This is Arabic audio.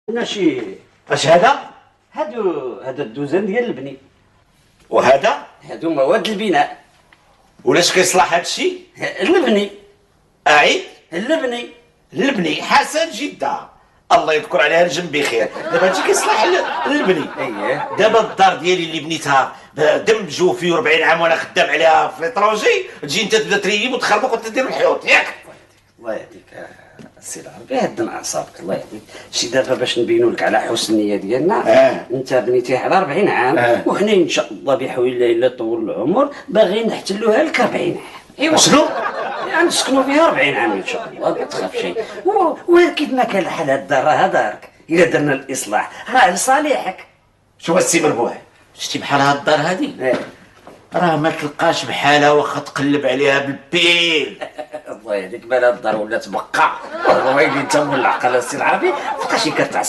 قلنا شي اش هذا؟ هادو الدوزن ديال البني. وهذا؟ هادو مواد البناء. ولاش كيصلح هذا الشيء؟ البني. اعيد. البني. البني حسن جدا، الله يذكر عليها الجنب بخير. دابا هادشي كيصلح للبني. اييه. دابا الدار ديالي اللي بنيتها دم جوفي و40 عام وانا خدام عليها في ليترونجي، تجي انت تبدا تريب وتخربق وتدير الحيوط ياك؟ الله يهديك السي العربي، هدن اعصابك الله يهديك. شي دابا باش نبينوا لك على حسن النيه ديالنا. انت بنيتيه على 40 عام. وحنا ان شاء الله بحول الله الا طول العمر باغيين نحتلوها لك 40 عام. ايوا شنو؟ يعني نسكنوا فيها 40 عام ان شاء الله، ما تخاف شيء. ولكن ما كان الحال، هاد الدار راها دارك، الا درنا الاصلاح راه لصالحك. شوف السي مربوح، شتي بحال هاد الدار هادي راه ما تلقاش بحالها واخا تقلب عليها بالبيل. الله يهديك، بلا الدار ولات بقع. والله ما انت مولع السي العربي، فوقاش كتعصب